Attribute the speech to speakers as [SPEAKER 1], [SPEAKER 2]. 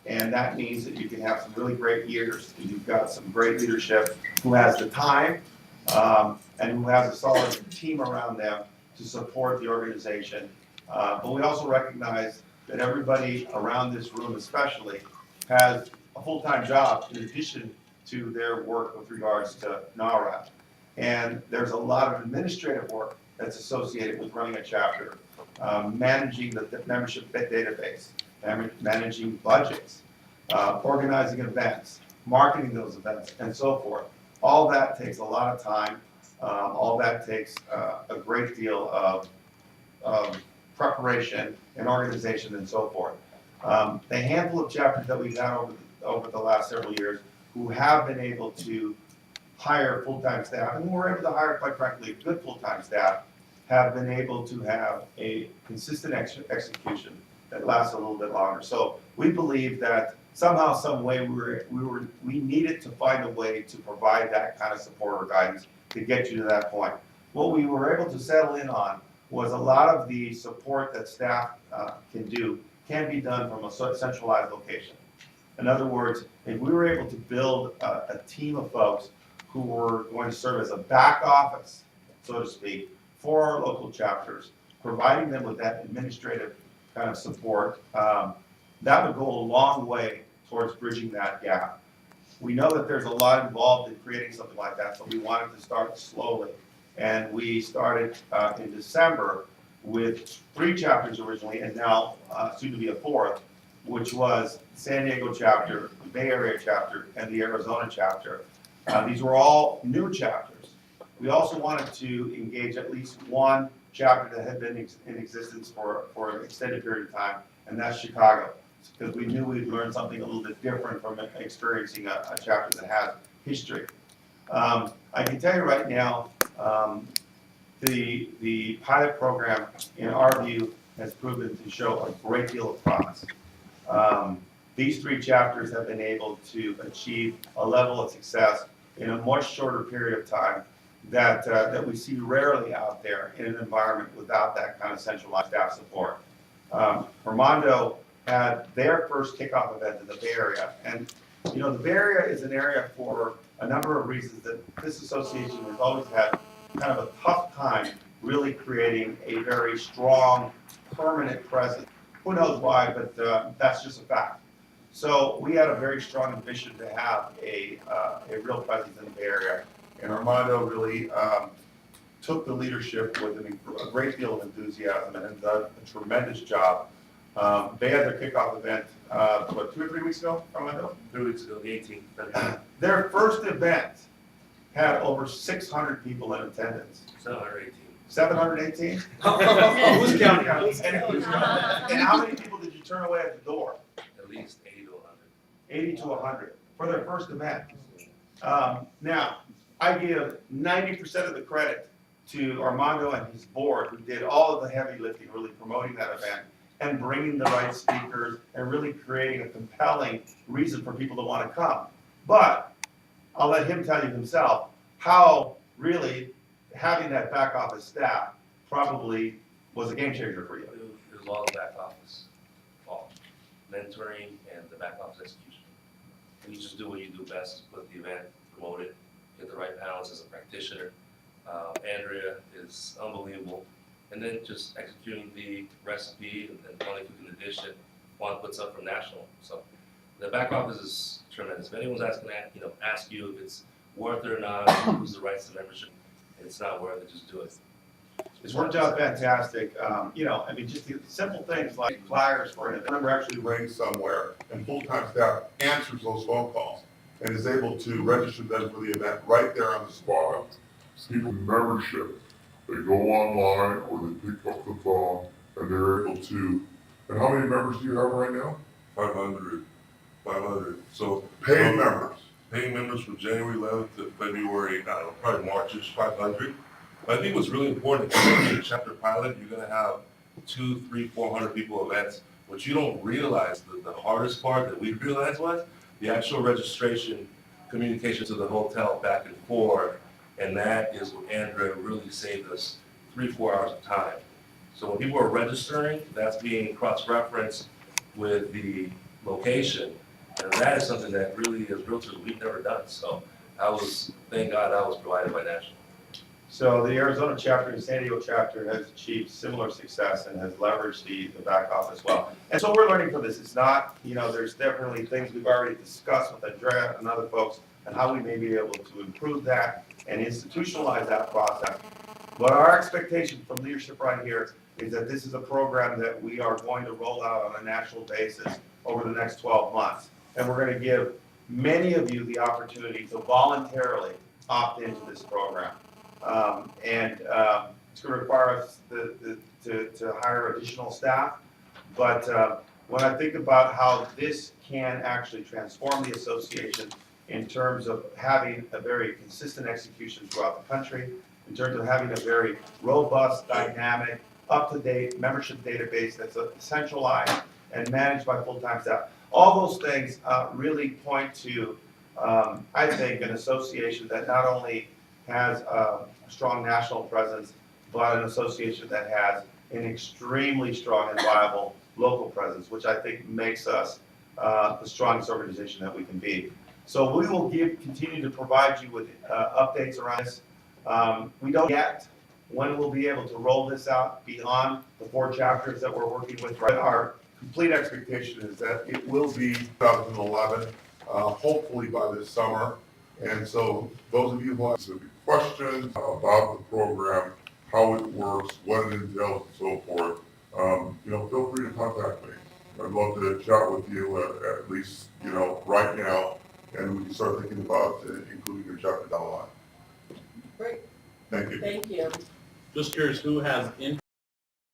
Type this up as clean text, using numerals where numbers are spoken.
[SPEAKER 1] And that means that you can have some really great years. You've got some great leadership who has the time and who has a solid team around them to support the organization. But we also recognize that everybody around this room especially has a full-time job in addition to their work with regards to NARA. And there's a lot of administrative work that's associated with running a chapter, managing the membership database, managing budgets, organizing events, marketing those events, and so forth. All that takes a lot of time. All that takes a great deal of preparation and organization and so forth. The handful of chapters that we've had over the last several years who have been able to hire full-time staff, and we're able to hire, quite frankly, good full-time staff, have been able to have a consistent execution that lasts a little bit longer. So we believe that somehow, some way, we needed to find a way to provide that kind of support or guidance to get you to that point. What we were able to settle in on was a lot of the support that staff can do can be done from a centralized location. In other words, if we were able to build a team of folks who were going to serve as a back office, so to speak, for our local chapters, providing them with that administrative kind of support, that would go a long way towards bridging that gap. We know that there's a lot involved in creating something like that, so we wanted to start slowly. And we started in December with 3 chapters originally, and now soon to be a 4th, which was San Diego chapter, the Bay Area chapter, and the Arizona chapter. These were all new chapters. We also wanted to engage at least one chapter that had been in existence for an extended period of time, and that's Chicago, because we knew we'd learn something a little bit different from experiencing a chapter that has history. I can tell you right now, the pilot program, in our view, has proven to show a great deal of promise. These 3 chapters have been able to achieve a level of success in a much shorter period of time that we see rarely out there in an environment without that kind of centralized staff support. Armando had their first kickoff event in the Bay Area, and the Bay Area is an area for a number of reasons that this association has always had kind of a tough time really creating a very strong, permanent presence. Who knows why, but that's just a fact. So we had a very strong ambition to have a real presence in the Bay Area, and Armando really took the leadership with a great deal of enthusiasm and has done a tremendous job. They had their kickoff event, 2 or 3 weeks ago, Armando?
[SPEAKER 2] 3 weeks ago, the 18th.
[SPEAKER 1] Their first event had over 600 people in attendance.
[SPEAKER 2] 718.
[SPEAKER 1] 718?
[SPEAKER 3] Who's counting?
[SPEAKER 1] And how many people did you turn away at the door?
[SPEAKER 2] At least 80 to 100.
[SPEAKER 1] 80 to 100 for their first event. Now, I give 90% of the credit to Armando and his board, who did all of the heavy lifting, really promoting that event and bringing the right speakers and really creating a compelling reason for people to want to come. But I'll let him tell you himself how really having that back office staff probably was a game changer for you.
[SPEAKER 2] It was all back office, all mentoring and the back office execution. And you just do what you do best, put the event, promote it, get the right balance as a practitioner. Andrea is unbelievable. And then just executing the recipe and only cooking the dish that Juan puts up from national. So the back office is tremendous. If anyone's asking that, ask you if it's worth it or not, who's the rights to membership. It's not worth it, just do it.
[SPEAKER 1] It's worked out fantastic. Just the simple things like flyers for an event.
[SPEAKER 4] Member actually rings somewhere and full-time staff answers those phone calls and is able to register them for the event right there on the spot.
[SPEAKER 5] People membership, they go online or they pick up the phone and they're able to. And how many members do you have right now?
[SPEAKER 6] 500. So
[SPEAKER 4] Paid members.
[SPEAKER 6] paying members from January 11th to February, probably March-ish, 500. But I think what's really important, if you're going to be a chapter pilot, you're going to have 200, 300, 400 people events. What you don't realize, the hardest part that we realized was the actual registration, communication to the hotel back and forth, and that is what Andrea really saved us 3-4 hours of time. So when people are registering, that's being cross-referenced with the
[SPEAKER 2] location. And that is something that really, as realtors, we've never done. So thank God that was provided by National.
[SPEAKER 1] So the Arizona chapter and San Diego chapter has achieved similar success and has leveraged the back office well. And so we're learning from this. It's not, there's definitely things we've already discussed with Andrea and other folks and how we may be able to improve that and institutionalize that process. But our expectation from leadership right here is that this is a program that we are going to roll out on a national basis over the next 12 months. And we're going to give many of you the opportunity to voluntarily opt into this program. It's going to require us to hire additional staff. But when I think about how this can actually transform the association in terms of having a very consistent execution throughout the country, in terms of having a very robust, dynamic, up-to-date membership database that's centralized and managed by full-time staff. All those things really point to, I think, an association that not only has a strong national presence, but an association that has an extremely strong and viable local presence, which I think makes us the strongest organization that we can be. So we will continue to provide you with updates around this. We don't yet when we'll be able to roll this out beyond the 4 chapters that we're working with. Right? Our complete expectation is that it will be 2011, hopefully by this summer. And so those of you who have specific questions about the program, how it works, what it entails, and so forth, feel free to contact me. I'd love to chat with you at least, right now, and we can start thinking about including your chapter down the line.
[SPEAKER 7] Great,
[SPEAKER 4] Thank you.
[SPEAKER 7] thank you.
[SPEAKER 3] Just curious, who has